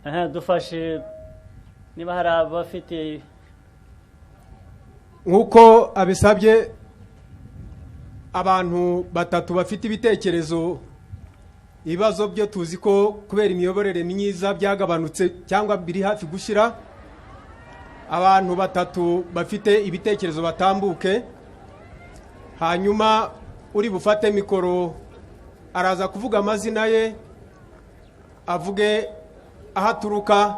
dufashe niba hari abafite nkuko abisabye abantu batatu bafite ibitekerezo ibibazo byo tuzi ko kubera imiyoborere myiza byagabanutse cyangwa biri hafi gushira abantu batatu bafite ibitekerezo batambuke hanyuma uri bufate mikoro araza kuvuga amazina ye avuge ahaturuka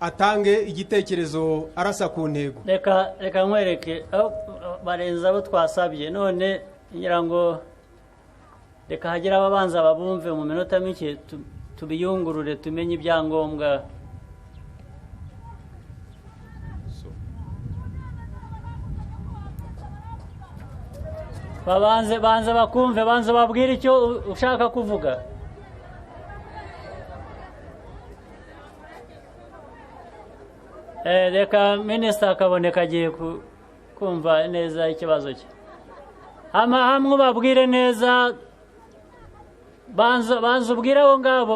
atange igitekerezo arasa ku ntego reka nkwereke barenza abo twasabye none ngira ngo reka hagira ababanza babumve mu minota mike tubiyungurure tumenye ibyangombwa banza bakumve banza babwire icyo ushaka kuvuga reka minisita akaboneka agiye kumva neza ikibazo cye hamwe babwire neza banza ubwire abo ngabo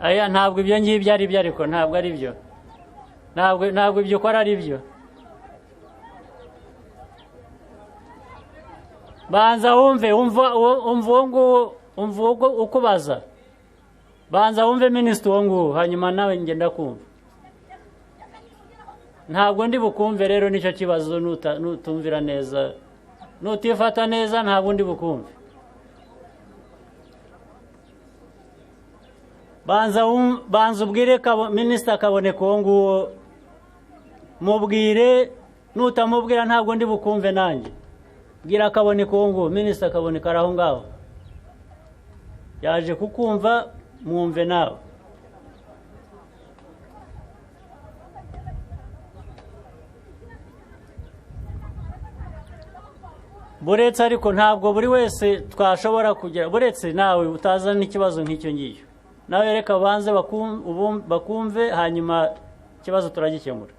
aya ntabwo ibyo ngibyo ari byo ariko ntabwo ari byo ntabwo ibyo ukora ari byo banza wumve umva ukubaza banza wumve minisitiri uwo nguwo hanyuma nawe ngenda kumva ntabwo ndi bukumve rero nicyo kibazo nutumvira neza nutifata neza ntabwo ndi bukumve banza ubwire minisitiri akaboneka uwo nguwo mubwire nutamubwira ntabwo ndi bukumve nanjye bwira akaboneka uwo nguwo minisitiri akaboneka ari aho ngaho yaje kukumva mwumve nawe buretse ariko ntabwo buri wese twashobora kugira buretse nawe utazana ikibazo nk'icyo ngicyo nawe reka banze bakumve hanyuma ikibazo turagikemura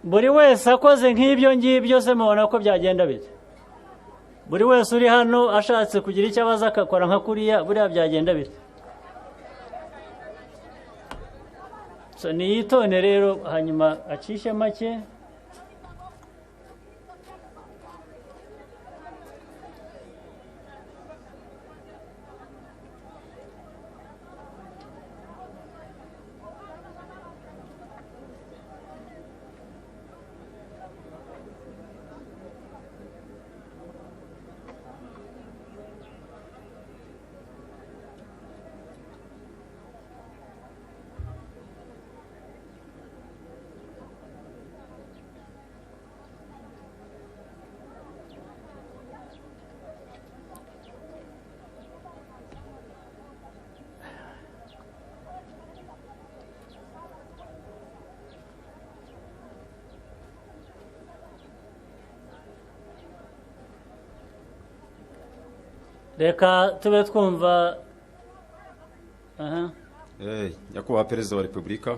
buri wese akoze nk'ibyo ngibyo se mubona ko byagenda bite buri wese uri hano ashatse kugira icyo abaza akakora nka kuriya buriya byagenda bite niyitone rero hanyuma acishe make reka tube twumva nyakubahwa perezida wa repubulika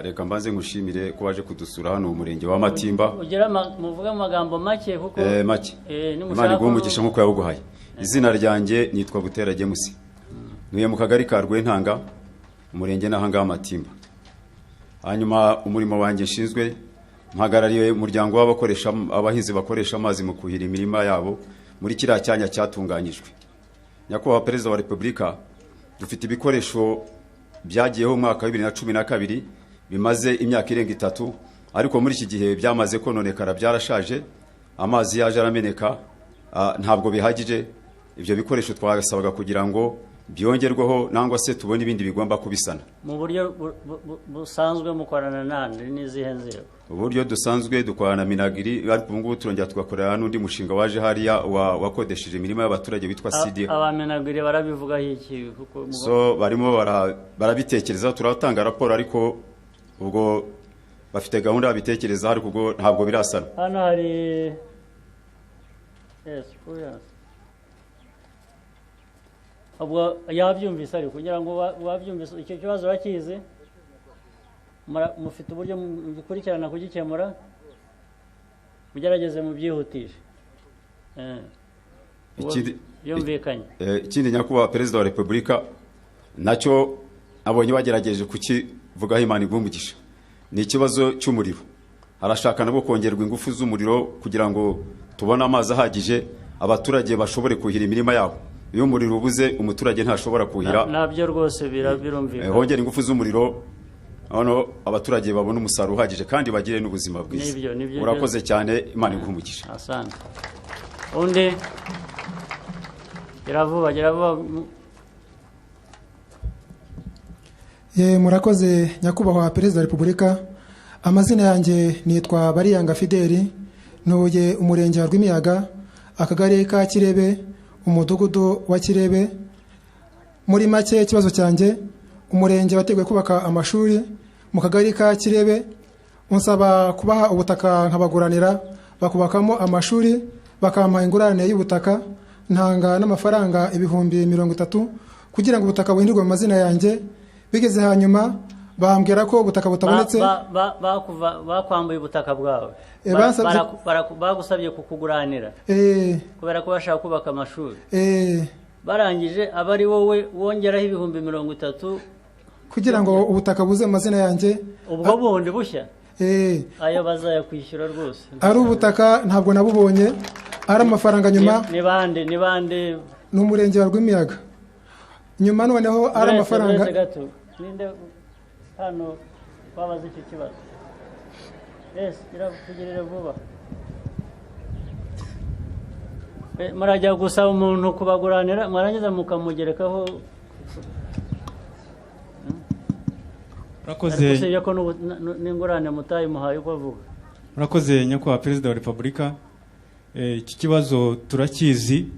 reka mbanze ngushimire ko waje kudusura hano mu murenge wa Matimba ugira muvuga amagambo make kuko make Imana iguhe umugisha nk'uko yaguhaye izina ryanjye nitwa Butera James ntuye mu kagari ka Rwentanga umurenge n'ahanga Matimba hanyuma umurimo wanjye nshinzwe mpagarariye umuryango w'abakoresha abahinzi bakoresha amazi mu kuhira imirima yabo muri kiriya cyanya cyatunganyijwe nyakubahwa perezida wa repubulika dufite ibikoresho byagiyeho mu mwaka wa 2012 bimaze imyaka irenga 3 ariko muri iki gihe byamaze kononekara byarashaje amazi yaje arameneka ntabwo bihagije ibyo bikoresho twagasabaga kugira ngo byongerweho nangwa se tubone ibindi bigomba kubisana mu buryo busanzwe mukorana nande n'izihe nzego uburyo dusanzwe dukorana Minagiri ariko ubungubu turongera tugakorera n'undi mushinga waje hariya wakodesheje imirimo y'abaturage witwa CD aba Minagiri barabivuga iki kuko so barimo barabitekereza turatanga raporo ariko ubwo bafite gahunda y'abitekereza ariko ubwo ntabwo birasana hano hari Yes, Fulgence. Ubwo yabyumvise ariko kugira ngo wabyumvise icyo kibazo bakizi mufite uburyo mukurikirana kugikemura mugerageze mu byihutisha. Yumvikanye. Ikindi nyakubahwa perezida wa repubulika nacyo abonye bagerageje kukivugaho Imana igumugisha ni ikibazo cy'umuriro. Arashaka nabo kongerwa ingufu z'umuriro kugira ngo tubone amazi ahagije abaturage bashobore kuhira imirima yabo. Iyo umuriro ubuze umuturage ntashobora kuhira. Nabyo rwose birumvikana. Hongera ingufu z'umuriro hano abaturage babona umusaruro uhagije kandi bagire n'ubuzima bwiza. Urakoze cyane Imana igumugisha. Asante. Undi Geravuba murakoze nyakubahwa perezida wa repubulika. Amazina yanjye nitwa Bariyanga Fideli, ntuye umurenge wa Rwimiyaga, akagari ka Kirebe, umudugudu wa Kirebe. Muri make ikibazo cyanjye, umurenge wateguye kubaka amashuri mu kagari ka Kirebe, unsaba kubaha ubutaka nkabaguranira bakubakamo amashuri, bakampa ingurane y'ubutaka, ntanga n'amafaranga 30,000 kugira ngo ubutaka buhindurwe mu mazina yanjye. Bigeze hanyuma bambwira ko ubutaka butabonetse. Bakwambuye ubutaka bwawe. Bagusabye kukuguranira. Kubera ko bashaka kubaka amashuri. Barangije abari wowe wongeraho 30,000 kugira ngo ubutaka buze mu mazina yanjye. Ubwo bundi bushya. Ayo bazayakwishyura rwose. Ari ubutaka ntabwo nabubonye, ari amafaranga nyuma. Ni bande n'umurenge wa Rwimiyaga. Nyuma noneho ari amafaranga. Ninde hano babaza iki kibazo? Yes, kugirira vuba. Murajya gusaba umuntu kubaguranira mwarangiza mukamugerekaho. Murakoze yako n'ingurane mutayi muhaye uko avuga. Murakoze nyakubahwa perezida wa repubulika. Iki kibazo turakizi.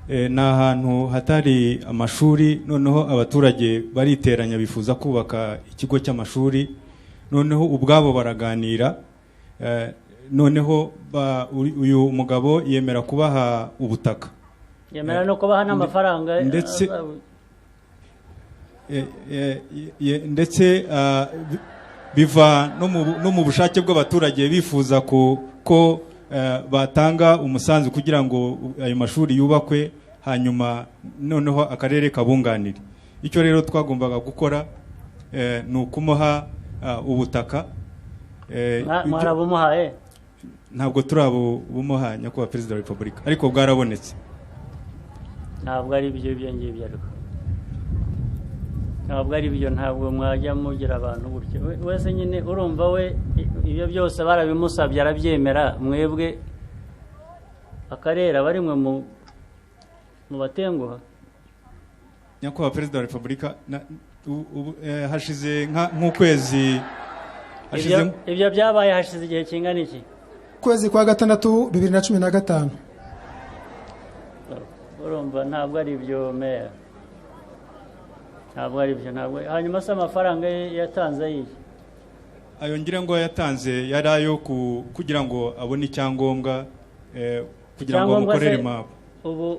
Ni ahantu hatari amashuri, noneho abaturage bariteranya bifuza kubaka ikigo cy'amashuri, noneho ubwabo baraganira, noneho uyu mugabo yemera kubaha ubutaka, yemera no kubaha n'amafaranga, ndetse biva no mu bushake bw'abaturage bifuza ko batanga umusanzu kugira ngo ayo mashuri yubakwe, hanyuma noneho akarere kabunganira. Icyo rero twagombaga gukora ni ukumuha ubutaka. Mwarabumuhaye? Ntabwo turabumuha nyakubahwa perezida wa repubulika, ariko bwarabonetse. Ntabwo ari ibyo ngibyo ariko. Ntabwo ari ibyo, ntabwo mwajya mugira abantu gutyo. Wese nyine urumva we ibyo byose barabimusabye arabyemera, mwebwe akarera bari mwe mu batenguha. Nyakubahwa perezida wa repubulika, hashize nk'ukwezi. Ibyo byabaye hashize igihe kingana iki? Kwezi kwa 6 2015. Urumva ntabwo ari ibyo meya. Ntabwo ari ibyo, ntabwo. Hanyuma se amafaranga yatanze yiki? Ayo ngira ngo yatanze yari ayo kugira ngo abone icyangombwa, kugira ngo bamukorere map.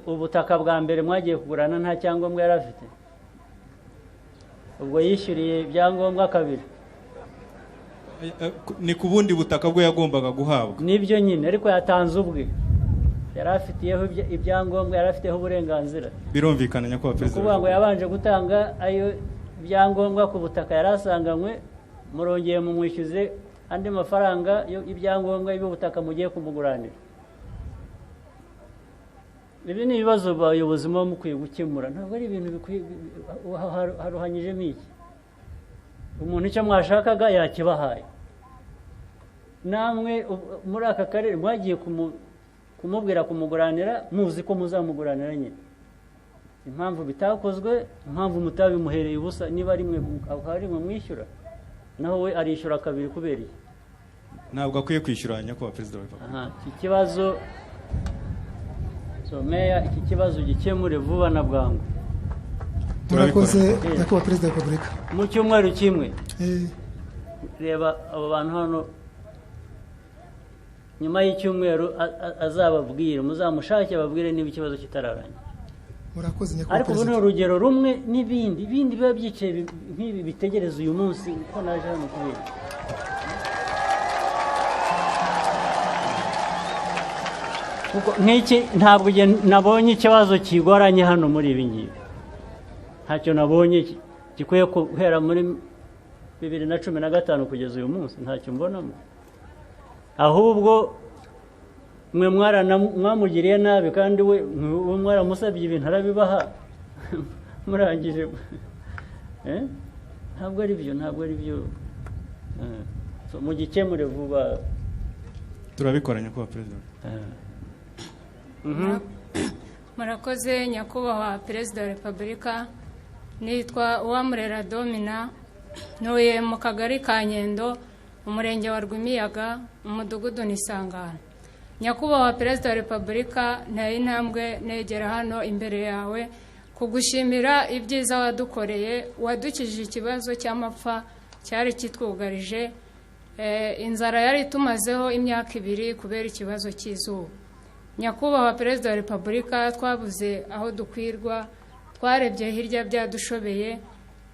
Ubutaka bwa mbere mwagiye kugurana nta cyangombwa yari afite? Ubwo yishyuriye ibyangombwa kabiri? Ni ku bundi butaka bwe yagombaga guhabwa. Nibyo nyine, ariko yatanze ubwe. Yari afitiyeho ibyangombwa, yari afiteho uburenganzira. Birumvikana nyakubahwa perezida. Kuvuga ngo yabanje gutanga ayo ibyangombwa ku butaka yarasanganywe, murongeye mumwishyuze andi mafaranga y'ibyangombwa y'ubutaka mugiye kumuguranira. Ibi ni ibibazo abayobozi muba mukwiye gukemura. Ntabwo ari ibintu bikwiye haruhanyijemo iki. Umuntu icyo mwashakaga yakibahaye. Namwe muri aka karere mwagiye kumubwira kumuguranira, muzi ko muzamuguranira nyine. Impamvu bitakozwe, impamvu mutabimuhereye ubusa, niba ari mwe mwishyura, naho we arishyura kabiri kubera iki? Ntabwo akwiye kwishyura nyakubahwa perezida wa repubulika. Iki kibazo meya, iki kibazo gikemure vuba na bwangu. Murakoze nyakubahwa perezida wa repubulika. Mu cyumweru kimwe reba abo bantu hano nyuma y'icyumweru azababwire, muzamushake babwire niba ikibazo kitararangira. murakoze nyakubahwa ariko ubu ni urugero rumwe n'ibindi biba byicaye nk'ibi bitegereza uyu munsi ko naje hano kubera nk'iki. Ntabwo nabonye ikibazo kigoranye hano muri ibi ngibi, ntacyo nabonye gikwiye guhera muri 2015 kugeza uyu munsi, ntacyo mbonamo. Ahubwo mwe mwamugiriye nabi kandi we mwaramusabye ibintu arabibaha murangije. Ntabwo ari byo mugikemure vuba. turabikora nyakubahwa perezida. Murakoze nyakubahwa perezida wa repubulika. Nitwa Uwamurera Domina, ntuye mu kagari ka Nyendo, umurenge wa Rwimiyaga, umudugudu Nisangano. Nyakubahwa perezida wa repubulika, ntaye intambwe negera hano imbere yawe kugushimira ibyiza wadukoreye, wadukijije ikibazo cy'amapfa cyari kitwugarije. Inzara yari tumazeho imyaka 2 kubera ikibazo cy'izuba. Nyakubahwa perezida wa repubulika, twabuze aho dukwirwa, twarebye hirya byadushobeye,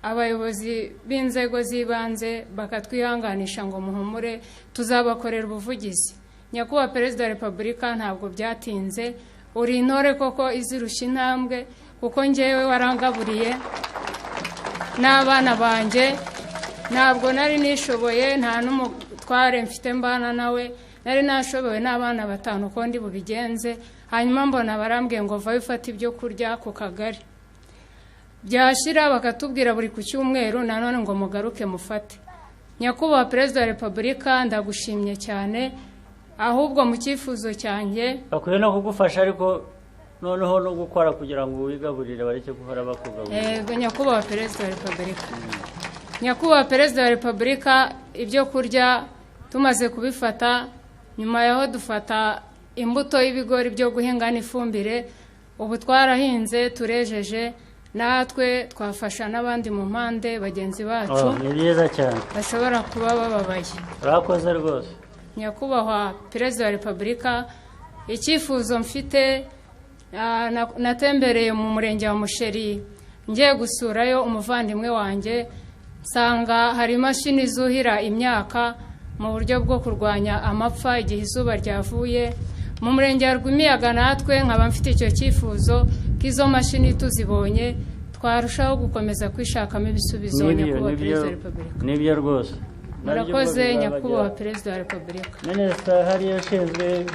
abayobozi b'inzego z'ibanze bakatwihanganisha ngo muhumure tuzabakorera ubuvugizi. Nyakubahwa perezida wa repubulika, ntabwo byatinze, uri intore koko izirusha intambwe, kuko njyewe warangaburiye n'abana banjye, ntabwo nari nishoboye, nta n'umutware mfite mbana nawe, nari nashoboye n'abana 5 ko ndi bubigenze. Hanyuma mbona barambwiye ngo vayo ufata ibyo kurya ku kagari, byashira bakatubwira buri ku cyumweru nanone ngo mugaruke mufate. Nyakubahwa perezida wa repubulika, ndagushimye cyane, ahubwo mu cyifuzo cyanjye bakwiye no kugufasha, ariko noneho no gukora kugira ngo wigaburire bareke guhora bakugaburira. Nyakubahwa perezida wa repubulika, nyakubahwa perezida wa repubulika, ibyo kurya tumaze kubifata, nyuma yaho dufata imbuto y'ibigori byo guhinga n'ifumbire, ubu twarahinze turejeje, natwe twafasha n'abandi mu mpande bagenzi bacu. Ni byiza cyane, bashobora kuba bababaye. urakoze rwose. Nyakubahwa perezida wa repubulika, icyifuzo mfite, natembereye mu murenge wa Musheri ngiye gusurayo umuvandimwe wanjye, nsanga hari imashini zuhira imyaka mu buryo bwo kurwanya amapfa igihe izuba ryavuye. Mu murenge wa Rwimiyaga natwe nkaba mfite icyo cyifuzo k'izo mashini tuzibonye twarushaho gukomeza kwishakamo ibisubizo. Nyakubahwa perezida wa repubulika, nibyo rwose. murakoze nyakubahwa perezida wa repubulika. Minisita hariya ushinzwe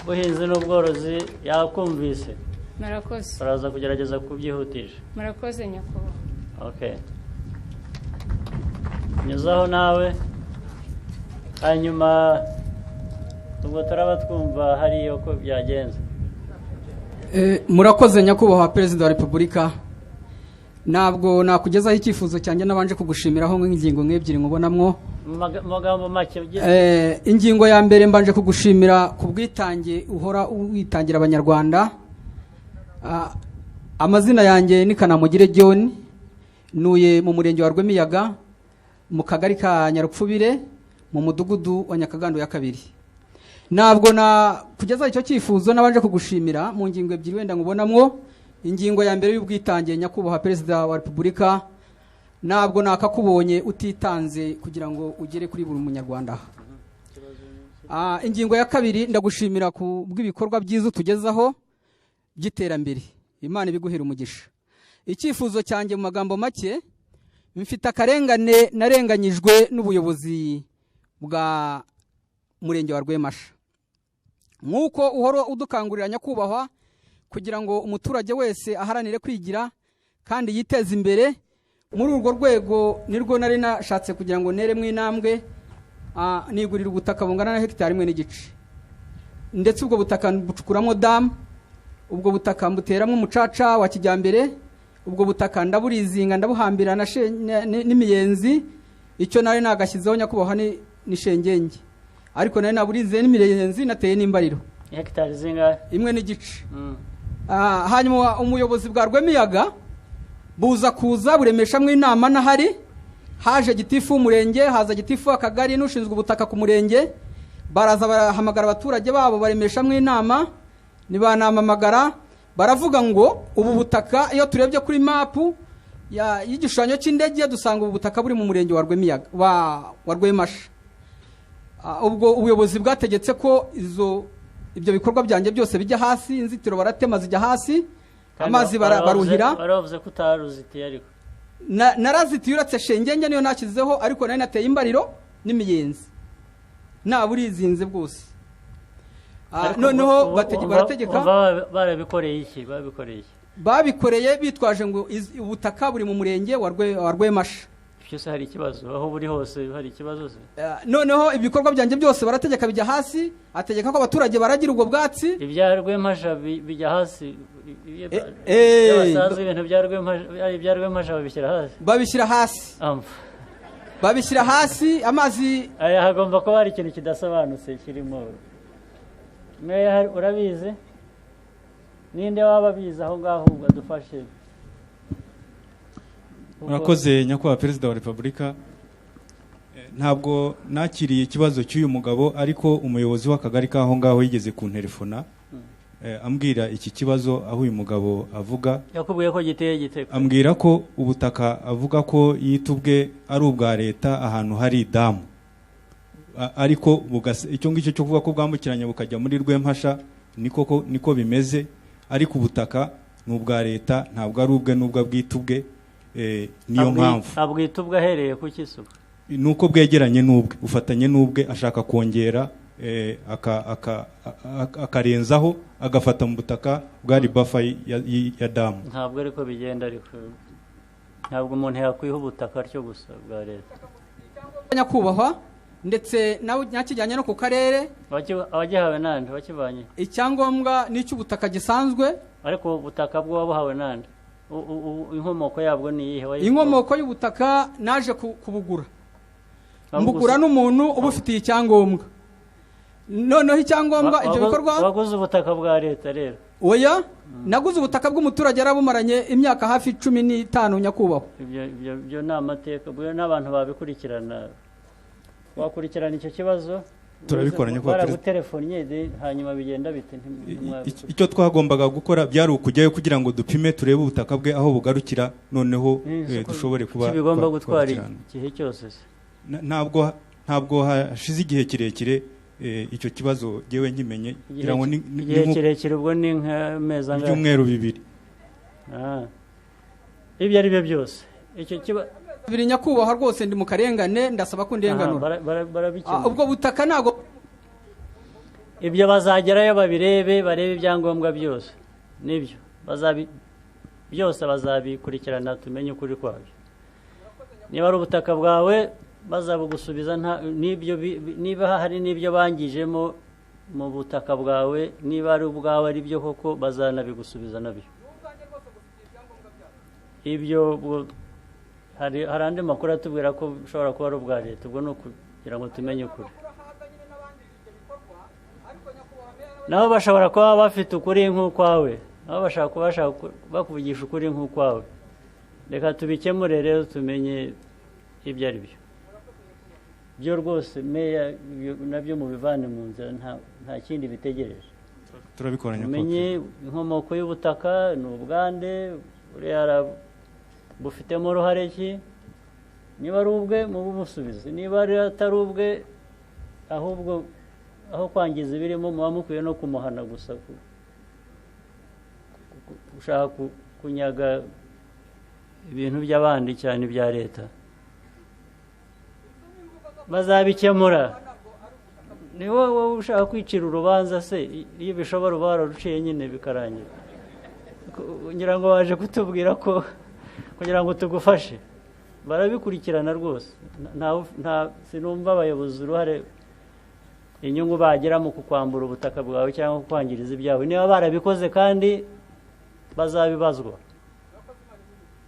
ubuhinzi n'ubworozi yakumvise, murakoze, baraza kugerageza kubyihutisha. murakoze nyakubahwa. Okay, nyuzaho nawe, hanyuma ubwo turaba twumva hariyo ko byagenze. Murakoze nyakubahwa perezida wa repubulika, ntabwo nakugezaho icyifuzo cyanjye nabanje kugushimiraho nk'ingingo nk'ebyiri nkubonamwo. Magambo make. Ingingo ya mbere mbanje kugushimira ku bwitange uhora witangira abanyarwanda. Amazina yanjye ni Kanamugire John, nuye mu murenge wa Rwimiyaga, mu kagari ka Nyarupfubire, mu mudugudu wa Nyakagando ya 2. Ntabwo na kugeza icyo cyifuzo nabanje kugushimira mu ngingo ebyiri wenda nkubonamwo. Ingingo ya mbere y'ubwitange nyakubahwa perezida wa repubulika, ntabwo nakakubonye utitanze kugira ngo ugere kuri buri munyarwanda. Ingingo ya 2, ndagushimira ku bw'ibikorwa byiza tugezaho by'iterambere, Imana ibiguhera umugisha. Icyifuzo cyanjye mu magambo make, mfite akarengane narenganyijwe n'ubuyobozi bwa murenge wa Rwemasha. Nkuko uhora udukangurira nyakubahwa kugira ngo umuturage wese aharanire kwigira kandi yiteze imbere, muri urwo rwego nirwo nari nashatse kugira ngo neremwe intambwe, nigurira ubutaka bungana na hegitari 1.5, ndetse ubwo butaka bucukuramo damu, ubwo butaka mbuteramo umucaca wa kijyambere, ubwo butaka ndaburizinga ndabuhambira n'imiyenzi. Icyo nari nagashyizeho nyakubahwa ni shengenge, ariko nari naburize n'imiyenzi nateye n'imbariro. Hegitari zingahe? 1.5. Hanyuma umuyobozi bwa Rwemiyaga buza kuza buremeshamwe inama nahari, haje gitifu umurenge, haza gitifu akagari n'ushinzwe ubutaka ku murenge, baraza barahamagara abaturage babo baremeshamwe inama, nibanamamagara baravuga ngo ubu butaka iyo turebye kuri mapu y'igishushanyo cy'indege dusanga ubu butaka buri mu murenge wa Rwemiyaga wa Rwemasha. Ubwo ubuyobozi bwategetse ko ibyo bikorwa byanjye byose bijya hasi, inzitiro baratema zijya hasi, amazi baruhira. Baravuze ko utaruzitiye ariko narazitiye uretse shengenge niyo nakizeho, ariko nari nateye imbariro n'imiyenzi naburizinze bwose. Noneho barategeka barabikoreye iki? babikoreye bitwaje ngo ubutaka buri mu murenge wa Rwemasha. Cyose hari ikibazo aho buri hose, hari ikibazo se. Noneho ibikorwa byanjye byose barategeka bijya hasi, ategeka ko abaturage baragira ubwo bwatsi. Ibya Rwemasha bijya hasi. Basaza ibintu bya Rwemasha babishyira hasi. Babishyira hasi amazi. Aya hagomba kuba hari ikintu kidasobanutse kirimo. Meya urabizi? Ninde waba biza aho ngaho badufashe? Murakoze nyakubahwa Perezida wa Repubulika. Ntabwo nakiriye ikibazo cy'uyu mugabo, ariko umuyobozi w'akagari kaho ngaho yigeze kuntelefona ambwira iki kibazo aho uyu mugabo avuga. Yakubwiye ko giteye giteko. Ambwira ko ubutaka avuga ko yitubwe ari ubwa leta ahantu hari damu, ariko icyo ngicyo cyo kuvuga ko bwambukiranya bukajya muri Rwempasha niko bimeze, ariko ubutaka ni ubwa leta ntabwo ari ubwe n'ubwo bwitubwe. Niyo mpamvu abwitubwa ahereye ku kisuka nuko bwegeranye n'ubwe, ufatanye n'ubwe, ashaka kongera akarenzaho agafata mu butaka bwari bafa ya damu. Ntabwo ariko bigenda, ariko ntabwo umuntu yakwiha ubutaka cyo gusa bwa leta. Nyakubahwa, ndetse nawe nyakijyanye no ku karere abagihawe nande bakivanye icyangombwa n'icy'ubutaka gisanzwe, ariko ubutaka bwo wabuhawe nande? Inkomoko yabwo ni iyihe? Inkomoko y'ubutaka naje kubugura, mbugura n'umuntu ubufitiye icyangombwa. Noneho icyangombwa ibyo bikorwa. Waguze ubutaka bwa leta rero? Oya, naguze ubutaka bw'umuturage yarabumaranye imyaka hafi 15 nyakubahwa. Ibyo ni amateka, bwo n'abantu babikurikirana. Wakurikirana icyo kibazo? Turabikora nyakubahwa Perezida. Baragutelefonnye hanyuma bigenda bite? Icyo twagombaga gukora byari ukujyayo kugira ngo dupime turebe ubutaka bwe aho bugarukira, noneho dushobore kuba bigomba gutwara igihe cyose. Ntabwo hashize igihe kirekire icyo kibazo yewe nkimenye, kugira ngo igihe kirekire ubwo ni nk'amezi angahe? Ibyumweru 2. Ibyo ari byo byose icyo kiba biri nyakubahwa rwose ndi mu karengane, ndasaba ko ndenganura. Ubwo butaka nago ibyo bazagerayo babirebe, barebe ibyangombwa byose nibyo byose bazabikurikirana, tumenye ukuri kwabyo. Niba ari ubutaka bwawe bazabugusubiza, niba hari n'ibyo bangijemo mu butaka bwawe, niba ari ubwawe ari byo koko bazanabigusubiza nabyo. Ibyo hari andi makuru atubwira ko ushobora kuba ari ubwa leta, ubwo ni ukugira ngo tumenye ukuri. Nabo bashobora kuba bafite ukuri nk'ukwawe, nabo bashaka bakuvugisha ukuri nk'ukwawe. Reka tubikemure rero tumenye ibyo ari byo. Byo rwose meya nabyo mu bivane mu nzira, nta kindi bitegereje. Turabikoranya tumenye inkomoko y'ubutaka ni ubwande, uriya bufitemo uruhare ki, niba ari ubwe mu bumusubize, niba atari ubwe ahubwo aho kwangiza ibirimo muba mukwiye no kumuhana gusa, gushaka kunyaga ibintu by'abandi cyane ibya leta. Bazabikemura. Ni wowe ushaka kwicira urubanza se? Iyo bishobora uba wararuciye nyine bikarangira. Ngira ngo waje kutubwira ko kugira ngo tugufashe, barabikurikirana rwose. Sinumva abayobozi uruhare inyungu bagira mu kukwambura ubutaka bwawe cyangwa kukwangiriza ibyawe. Niba barabikoze kandi bazabibazwa.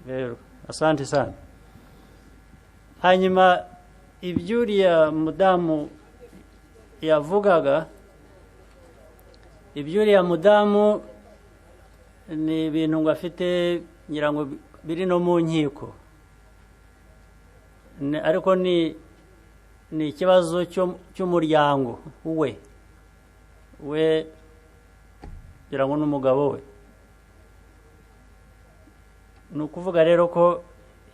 Rero asante sana. Hanyuma ibyuriya mudamu yavugaga, ibyuriya mudamu ni ibintu ngo afite ngira ngo biri no mu nkiko, ariko ni ni ikibazo cy'umuryango we kugira ngo n'umugabo we. Ni ukuvuga rero ko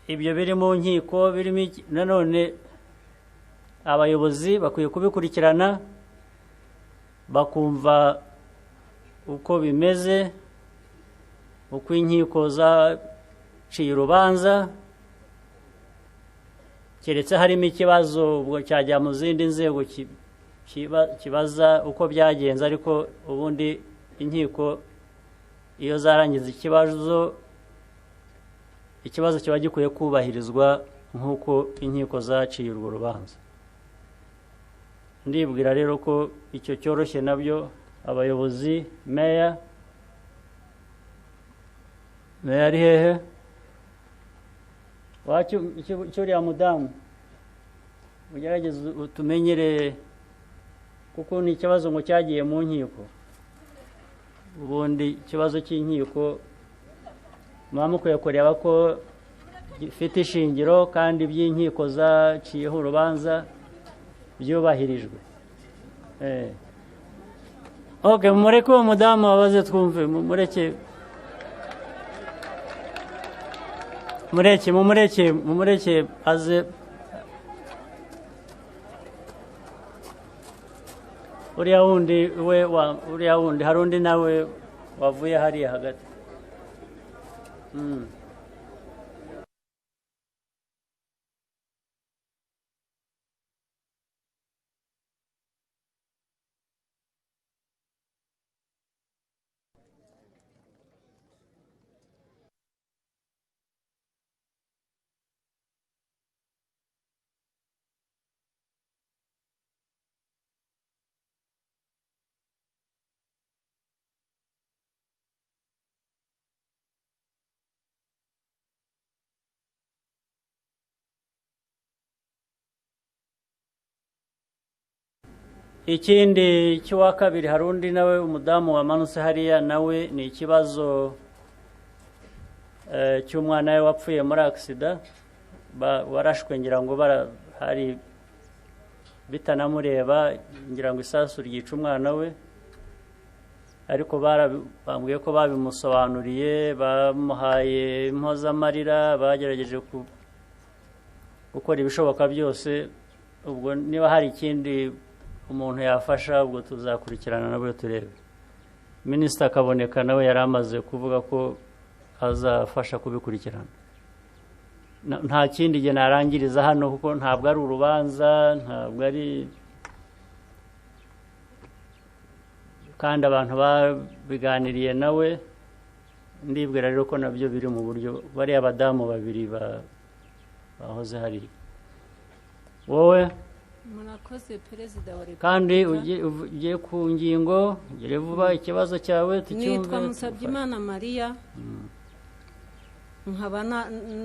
ibyo biri mu nkiko birimo nanone abayobozi bakwiye kubikurikirana bakumva uko bimeze, uko inkiko zaciye urubanza, keretse harimo ikibazo ubwo cyajya mu zindi nzego kibaza uko byagenze, ariko ubundi inkiko iyo zarangiza ikibazo kiba gikwiye kubahirizwa nk'uko inkiko zaciye urwo rubanza. Ndibwira rero ko icyo cyoroshye nabyo abayobozi, meya ari hehe cyuriya mudamu, ugerageze utumenyere kuko ni ikibazo ngo cyagiye mu nkiko. Ubundi ikibazo cy'inkiko muba mukwiye kureba ko gifite ishingiro kandi iby'inkiko zaciyeho urubanza byubahirijwe. Okay, mureke uwo mudamu abaze twumve, mumureke aze. Uriya wundi hari undi nawe wavuye hariya hagati. Ikindi cy'uwa kabiri hari undi nawe umudamu wamanutse hariya, nawe ni ikibazo cy'umwana we wapfuye muri aksida, warashwe ngira ngo hari bitanamureba, ngira ngo isasu ryica umwana we, ariko bambwiye ko babimusobanuriye, bamuhaye impozamarira, bagerageje gukora ibishoboka byose. Ubwo niba hari ikindi umuntu yafasha ubwo tuzakurikirana nabwo turebe. Minisita Kaboneka nawe yari amaze kuvuga ko azafasha kubikurikirana. Nta kindi gihe narangiriza hano kuko ntabwo ari urubanza, ntabwo ari kandi abantu babiganiriye nawe. Ndibwira rero ko nabyo biri mu buryo, bariya abadamu babiri bahoze hariya. Wowe murakoze Perezida wa Repubulika, kandi ugiye ku ngingo, ugire vuba ikibazo cyawe tucyumve. Nitwa Musabyimana Maria, nkaba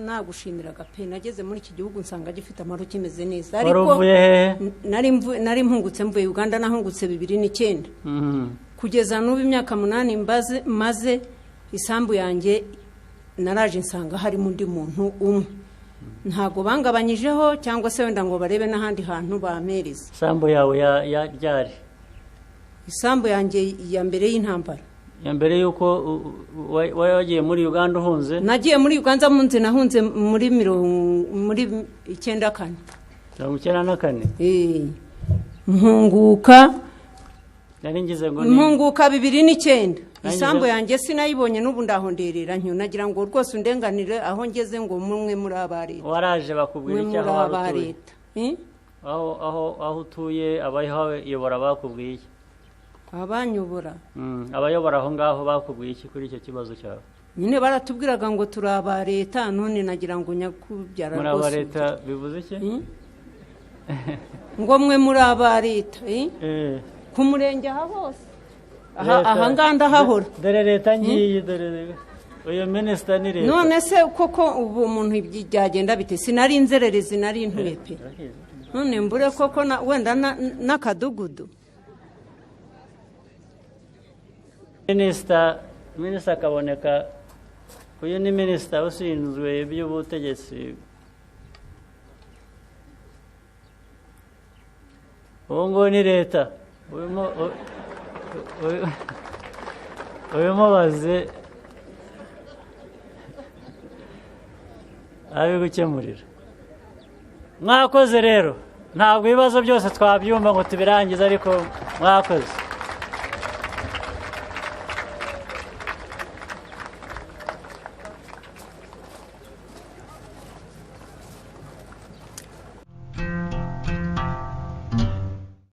nagushimiraga pe, nageze muri iki gihugu nsanga gifite amahoro kimeze neza, ariko nari mpungutse mvuye Uganda, nahungutse 2009 kugeza n'ubu imyaka 8 maze isambu yanjye naraje nsanga harimo undi muntu umwe, ntago bangabanyijeho cyangwa se wenda ngo barebe n'ahandi hantu bamereza. Isambu yawe ryari? Isambu yanjye ya mbere y'intambara, ya mbere yuko wagiye muri Uganda uhunze? Nagiye muri Uganda nahunze muri 94. Mpunguka 2009. Isambu yanjye sinayibonye n'ubu ndahonderera ntyo, nagira ngo rwose undenganire aho ngeze ngo mumwe muri abari. Waraje bakubwira iki aho wari? Aho utuye abayobora bakubwiye iki? Abanyobora abayobora aho ngaho bakubwiye iki kuri icyo kibazo cyawe? Nyine baratubwiraga ngo turi aba leta, none nagira ngo nyakubyara rwose. Muri aba leta bivuze iki? Ngo mwe muri aba leta ku murenge aha hose aha nganda hahora. Dore leta ngiye, dore uyu minisita ni leta. None se koko ubu umuntu byagenda bite? Sinari inzererezi, nari intuye pe, none mbure koko wenda n'akadugudu. Minisita Kaboneka, uyu ni minisita ushinzwe iby'ubutegetsi ubu ngubu ni leta ubimubaze abigukemurira. Mwakoze rero, ntabwo ibibazo byose twabyumva ngo tubirangize, ariko mwakoze.